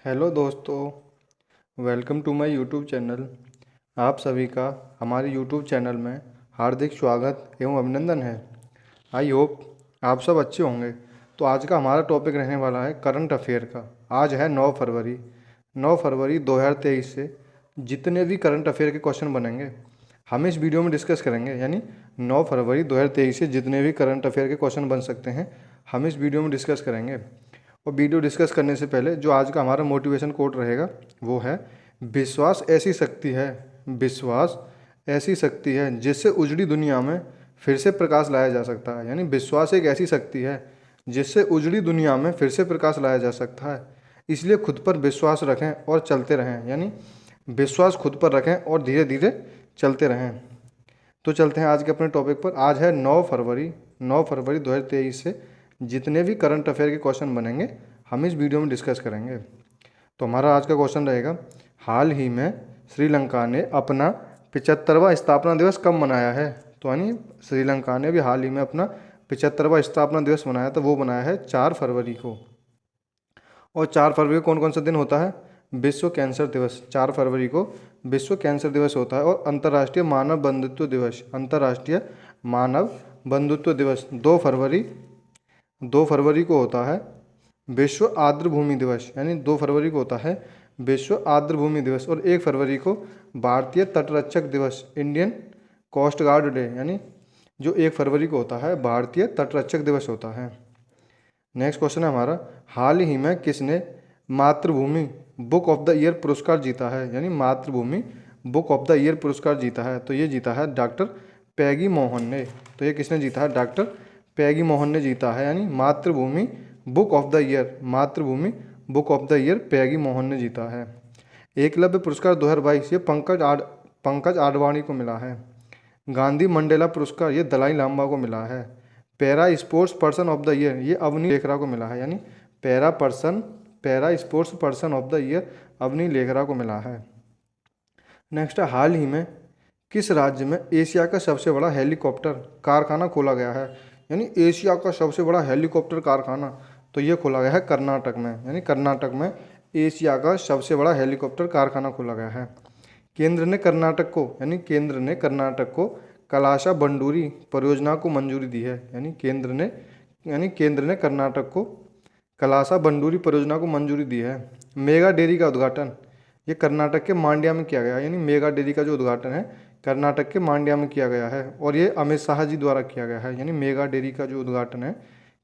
Hello दोस्तों, welcome to my YouTube channel. आप सभी का हमारे यूट्यूब चैनल में हार्दिक स्वागत एवं अभिनंदन है। आई होप आप सब अच्छे होंगे। तो आज का हमारा टॉपिक रहने वाला है करंट अफेयर का। आज है 9 फरवरी। 9 फरवरी 2023 से जितने भी करंट अफेयर के क्वेश्चन बनेंगे हम इस वीडियो में डिस्कस करेंगे। यानी 9 फरवरी 2023 से जितने भी करंट अफेयर के क्वेश्चन बन सकते हैं हम इस वीडियो में डिस्कस करेंगे। और वीडियो डिस्कस करने से पहले जो आज का हमारा मोटिवेशन कोट रहेगा वो है, विश्वास ऐसी शक्ति है, विश्वास ऐसी शक्ति है जिससे उजड़ी दुनिया में फिर से प्रकाश लाया जा सकता है। यानी विश्वास एक ऐसी शक्ति है जिससे उजड़ी दुनिया में फिर से प्रकाश लाया जा सकता है। इसलिए खुद पर विश्वास रखें और चलते रहें। यानी विश्वास खुद पर रखें और धीरे धीरे चलते रहें। तो चलते हैं आज के अपने टॉपिक पर। आज है 9 फरवरी। 9 फरवरी 2023 से जितने भी करंट अफेयर के क्वेश्चन बनेंगे हम इस वीडियो में डिस्कस करेंगे। तो हमारा आज का क्वेश्चन रहेगा, हाल ही में श्रीलंका ने अपना 75वां स्थापना दिवस कब मनाया है। तो यानी श्रीलंका ने भी हाल ही में अपना 75वां स्थापना दिवस मनाया था, वो मनाया है 4 फरवरी को। और 4 फरवरी को कौन कौन सा दिन होता है? विश्व कैंसर दिवस। 4 फरवरी को विश्व कैंसर दिवस होता है। और अंतर्राष्ट्रीय मानव बंधुत्व दिवस, अंतर्राष्ट्रीय मानव बंधुत्व दिवस 2 फरवरी को होता है। विश्व आर्द्र भूमि दिवस, यानी 2 फरवरी को होता है विश्व आर्द्र भूमि दिवस। और 1 फरवरी को भारतीय तटरक्षक दिवस, इंडियन कोस्ट गार्ड डे, यानी जो 1 फरवरी को होता है भारतीय तटरक्षक दिवस होता है। नेक्स्ट क्वेश्चन है हमारा, हाल ही में किसने मातृभूमि बुक ऑफ द ईयर पुरस्कार जीता है। यानी मातृभूमि बुक ऑफ द ईयर पुरस्कार जीता है, तो ये जीता है डॉक्टर पैगी मोहन ने। तो ये किसने जीता है? डॉक्टर पैगी मोहन ने जीता है। यानी मातृभूमि बुक ऑफ द ईयर, मातृभूमि बुक ऑफ द ईयर पैगी मोहन ने जीता है। एकलव्य पुरस्कार 2022 ये पंकज आडवाणी को मिला है। गांधी मंडेला पुरस्कार ये दलाई लामा को मिला है। Para sports person of the year ये अवनी लेखरा को मिला है। यानी para sports person of the year Avani Lekhara को मिला है। नेक्स्ट है, हाल ही में किस राज्य में एशिया का सबसे बड़ा हेलीकॉप्टर कारखाना खोला गया है। यानी एशिया का सबसे बड़ा हेलीकॉप्टर कारखाना, तो ये खोला गया है कर्नाटक में। यानी कर्नाटक में एशिया का सबसे बड़ा हेलीकॉप्टर कारखाना खोला गया है। केंद्र ने कर्नाटक को, यानी केंद्र ने कर्नाटक को कलाशा बंडूरी परियोजना को मंजूरी दी है। यानी केंद्र ने कर्नाटक को कलाशा बंडूरी परियोजना को मंजूरी दी है। मेगा डेयरी का उद्घाटन ये कर्नाटक के मांड्या में किया गया। यानी मेगा डेयरी का जो उद्घाटन है कर्नाटक के मांड्या में किया गया है और ये अमित शाह जी द्वारा किया गया है। यानी मेगा डेयरी का जो उद्घाटन है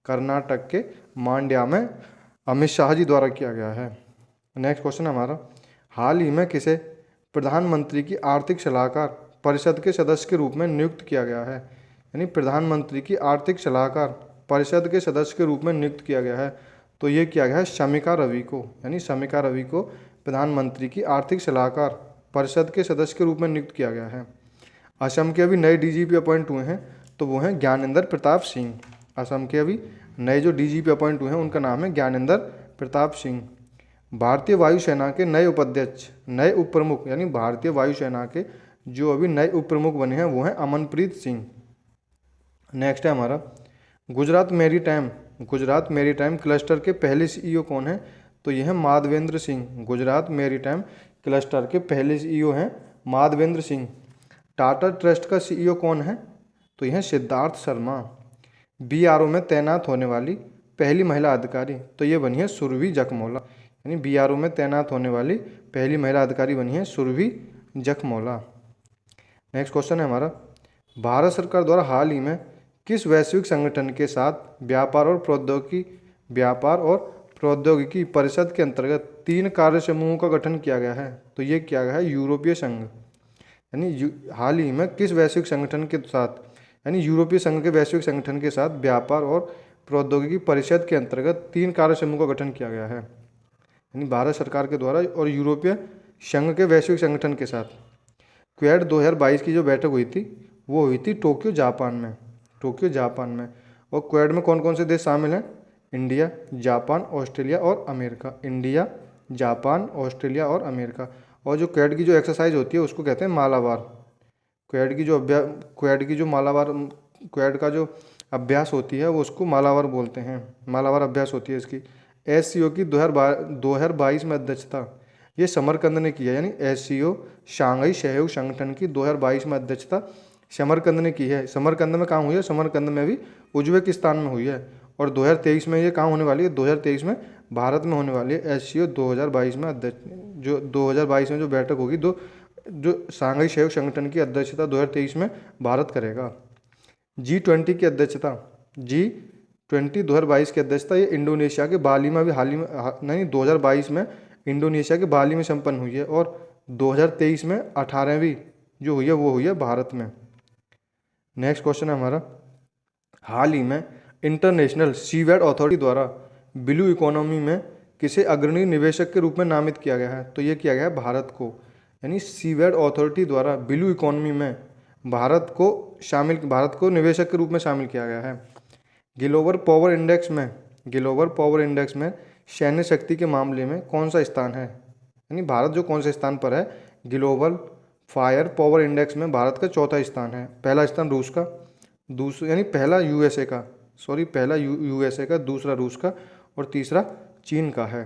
कर्नाटक के मांड्या में अमित शाह जी द्वारा किया गया है। नेक्स्ट क्वेश्चन हमारा, हाल ही में किसे प्रधानमंत्री की आर्थिक सलाहकार परिषद के सदस्य के रूप में नियुक्त किया गया है। यानी प्रधानमंत्री की आर्थिक सलाहकार परिषद के सदस्य के रूप में नियुक्त किया गया है, तो ये किया गया है शमिका रवि को। यानी शमिका रवि को प्रधानमंत्री की आर्थिक सलाहकार परिषद के सदस्य के रूप में नियुक्त किया गया है। असम के अभी नए डीजीपी अपॉइंट हुए हैं, तो वो हैं ज्ञानेंद्र प्रताप सिंह। असम के अभी नए जो डीजीपी अपॉइंट हुए हैं उनका नाम है ज्ञानेंद्र प्रताप सिंह। भारतीय वायुसेना के नए उपाध्यक्ष, नए उप प्रमुख, यानी भारतीय वायुसेना के जो अभी नए उप प्रमुख बने हैं वो हैं अमनप्रीत सिंह। नेक्स्ट है हमारा, गुजरात मेरीटाइम क्लस्टर के पहले सीईओ कौन है। तो ये हैं माधवेंद्र सिंह। गुजरात मेरीटाइम क्लस्टर के पहले सीईओ हैं माधवेंद्र सिंह। टाटा ट्रस्ट का सीईओ कौन है। तो यह है सिद्धार्थ शर्मा। बीआरओ में तैनात होने वाली पहली महिला अधिकारी, तो ये बनी है सुरभि जखमोला। यानी बीआरओ में तैनात होने वाली पहली महिला अधिकारी बनी है सुरभि जखमोला। नेक्स्ट क्वेश्चन है हमारा, भारत सरकार द्वारा हाल ही में किस वैश्विक संगठन के साथ व्यापार और प्रौद्योगिकी परिषद के अंतर्गत 3 कार्य समूहों का गठन किया गया है। तो ये किया गया है यूरोपीय संघ। यानी हाल ही में किस वैश्विक संगठन के साथ, यानी यूरोपीय संघ के वैश्विक संगठन के साथ व्यापार और प्रौद्योगिकी परिषद के अंतर्गत 3 कार्य समूह का गठन किया गया है। यानी भारत सरकार के द्वारा और यूरोपीय संघ के वैश्विक संगठन के साथ। क्वेड 2022 की जो बैठक हुई थी वो हुई थी टोक्यो जापान में। और क्वेड में कौन कौन से देश शामिल हैं? इंडिया, जापान, ऑस्ट्रेलिया और अमेरिका। इंडिया, जापान, ऑस्ट्रेलिया और अमेरिका। और जो क्वेड की जो एक्सरसाइज होती है उसको कहते हैं मालाबार। क्वेड का जो अभ्यास होती है वो उसको मालाबार बोलते हैं। मालाबार अभ्यास होती है इसकी। SCO की 2022 में अध्यक्षता ये समरकंद ने किया, यानी SCO शांघाई सहयोग संगठन की 2022 में अध्यक्षता समरकंद ने की है। समरकंद में कहाँ हुई है? समरकंद में भी उज्बेकिस्तान में हुई है। और 2023 में ये कहाँ होने वाली है? 2023 में भारत में होने वाली है। SCO 2022 में जो 2022 में जो बैठक होगी, जो शांघाई सहयोग संगठन की अध्यक्षता 2023 में भारत करेगा। G20 की अध्यक्षता, G20 2022 की अध्यक्षता ये इंडोनेशिया के बाली में भी 2022 में इंडोनेशिया के बाली में संपन्न हुई है। और 2023 में 18वीं जो हुई है वो हुई है भारत में। नेक्स्ट क्वेश्चन है हमारा, हाल ही में इंटरनेशनल सीवैड अथॉरिटी द्वारा ब्लू इकोनॉमी में किसे अग्रणी निवेशक के रूप में नामित किया गया है? तो ये किया गया है भारत को, यानी सीवैड अथॉरिटी द्वारा ब्लू इकोनॉमी में भारत को निवेशक के रूप में शामिल किया गया है। ग्लोबल पावर इंडेक्स में सैन्य शक्ति के मामले में कौन सा स्थान है? यानी भारत जो कौन से स्थान पर है? ग्लोबल फायर पावर इंडेक्स में भारत का चौथा स्थान है। पहला स्थान रूस का, पहला यूएसए का, दूसरा रूस का और तीसरा चीन का है।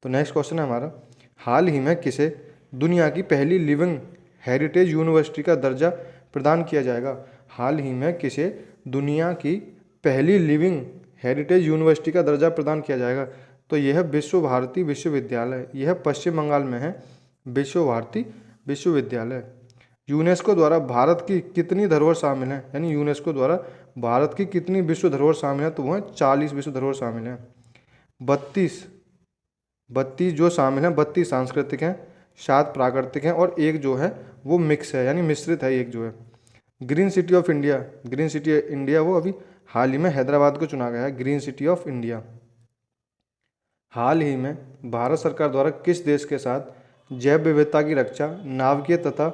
तो नेक्स्ट क्वेश्चन है हमारा, हाल ही में किसे दुनिया की पहली लिविंग हेरिटेज यूनिवर्सिटी का दर्जा प्रदान किया जाएगा? हाल ही में किसे दुनिया की पहली लिविंग हेरिटेज यूनिवर्सिटी का दर्जा प्रदान किया जाएगा? तो यह है विश्व भारती विश्वविद्यालय। यह पश्चिम बंगाल में है, विश्व भारती विश्वविद्यालय। यूनेस्को द्वारा भारत की कितनी धरोहर शामिल है? यानी यूनेस्को द्वारा भारत की कितनी विश्व धरोहर शामिल है? तो वो है 40 विश्व धरोहर शामिल है। 32 जो शामिल हैं, 32 सांस्कृतिक हैं, 7 प्राकृतिक हैं और एक जो है वो मिक्स है, यानी मिश्रित है एक जो है। ग्रीन सिटी ऑफ इंडिया वो अभी हाल ही में हैदराबाद को चुना गया है, ग्रीन सिटी ऑफ इंडिया। हाल ही में भारत सरकार द्वारा किस देश के साथ जैव विविधता की रक्षा, नाभिकीय तथा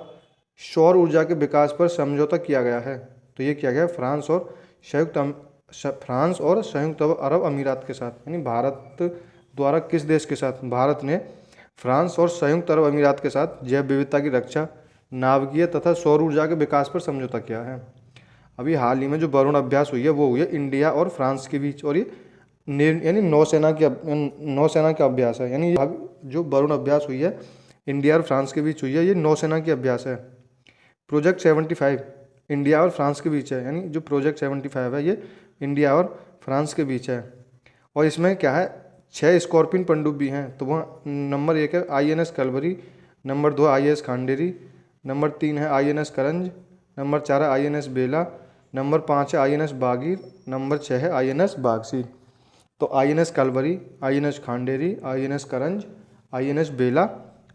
सौर ऊर्जा के विकास पर समझौता किया गया है? तो ये किया गया है फ्रांस और संयुक्त अरब अमीरात के साथ। यानी भारत द्वारा किस देश के साथ? भारत ने फ्रांस और संयुक्त अरब अमीरात के साथ जैव विविधता की रक्षा, नाभिकीय तथा सौर ऊर्जा के विकास पर समझौता किया है। अभी हाल ही में जो वरुण अभ्यास हुई है वो हुई है इंडिया और फ्रांस के बीच, और ये यानी नौसेना का अभ्यास है। यानी जो वरुण अभ्यास हुई है इंडिया और फ्रांस के बीच हुई है, ये नौसेना की अभ्यास है। प्रोजेक्ट 75 इंडिया और फ्रांस के बीच है, यानी जो प्रोजेक्ट 75 है ये इंडिया और फ्रांस के बीच है। और इसमें क्या है, 6 स्कॉर्पियन पनडुब्बी हैं। तो वह नंबर 1 है INS Kalvari, number 2 INS Khanderi, number 3 है INS करंज, नंबर 4 है INS बेला, नंबर 5 है INS बागीर, नंबर 6 है INS बागसी। तो INS Kalvari, INS Khanderi, INS करंज, INS बेला,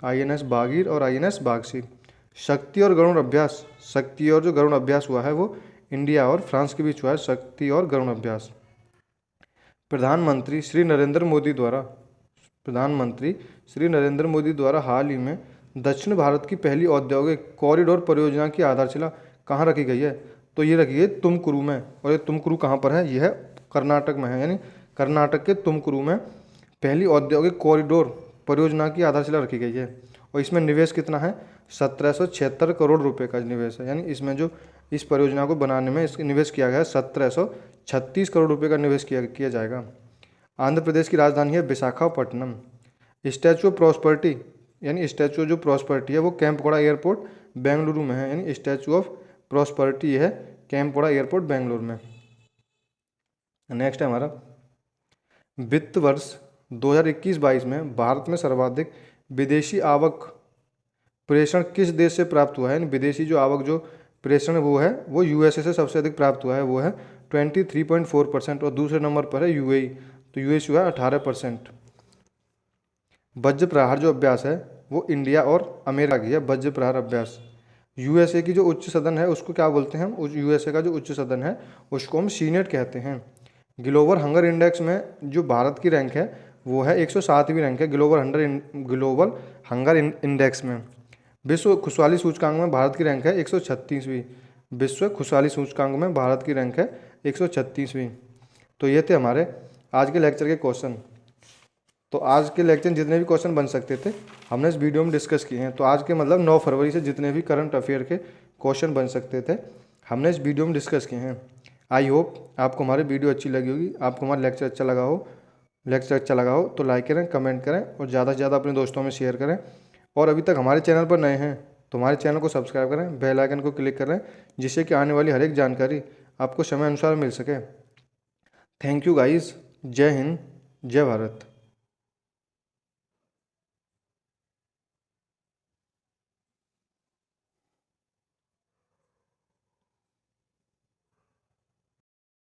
INS बागीर और INS बागसी। शक्ति और जो गरुड़ अभ्यास हुआ है वो इंडिया और फ्रांस के बीच हुआ है, शक्ति और गरुड़ अभ्यास। प्रधानमंत्री श्री नरेंद्र मोदी द्वारा हाल ही में दक्षिण भारत की पहली औद्योगिक कॉरिडोर परियोजना की आधारशिला कहाँ रखी गई है? तो ये रखी गई तुमकुरू में। और ये तुमकुरू कहाँ पर है? यह है कर्नाटक में है, यानी कर्नाटक के तुमकुरू में पहली औद्योगिक कॉरिडोर परियोजना की आधारशिला रखी गई है। और इसमें निवेश कितना है? 1776 करोड़ रुपए का निवेश है। यानी इसमें जो इस परियोजना को बनाने में इसका निवेश किया गया है 1736 करोड़ रुपए का निवेश किया जाएगा। आंध्र प्रदेश की राजधानी है विशाखापट्टनम। स्टैचू ऑफ प्रॉस्पेरिटी, यानी स्टैचू जो प्रॉस्पेरिटी है वो कैंपगौड़ा एयरपोर्ट बेंगलुरु में है। यानी स्टैचू ऑफ प्रॉस्पेरिटी है कैंपगौड़ा एयरपोर्ट बेंगलुरु में। नेक्स्ट है हमारा, वित्त वर्ष 2021-22 में भारत में सर्वाधिक विदेशी आवक प्रेषण किस देश से प्राप्त हुआ है? यानी विदेशी जो आवक जो प्रेषण वो USA से सबसे अधिक प्राप्त हुआ है, वो है 23.4% और दूसरे नंबर पर है UAE। तो UAE हुआ 18%। वज्र प्रहार जो अभ्यास है वो इंडिया और अमेरिका की है, वज्र प्रहार अभ्यास। USA की जो उच्च सदन है उसको क्या बोलते हैं हम? USA का जो उच्च सदन है उसको हम सीनेट कहते हैं। ग्लोबल हंगर इंडेक्स में जो भारत की रैंक है वो है 107वीं रैंक है ग्लोबल हंगर इंडेक्स में। विश्व खुशहाली सूचकांक में भारत की रैंक है 136वीं। विश्व खुशहाली सूचकांक में भारत की रैंक है 136वीं। तो ये थे हमारे आज के लेक्चर के क्वेश्चन। तो आज के लेक्चर जितने भी क्वेश्चन बन सकते थे हमने इस वीडियो में डिस्कस किए हैं। तो आज के मतलब 9 फरवरी से जितने भी करंट अफेयर के क्वेश्चन बन सकते थे हमने इस वीडियो में डिस्कस किए हैं। आई होप आपको हमारी वीडियो अच्छी लगी होगी, आपको हमारा लेक्चर अच्छा लगा हो। लेक्चर अच्छा लगा हो तो लाइक करें, कमेंट करें और ज़्यादा से ज़्यादा अपने दोस्तों में शेयर करें। और अभी तक हमारे चैनल पर नए हैं तो हमारे चैनल को सब्सक्राइब करें, बेल आइकन को क्लिक करें, जिससे कि आने वाली हर एक जानकारी आपको समय अनुसार मिल सके। Thank you guys. जय हिंद, जय भारत।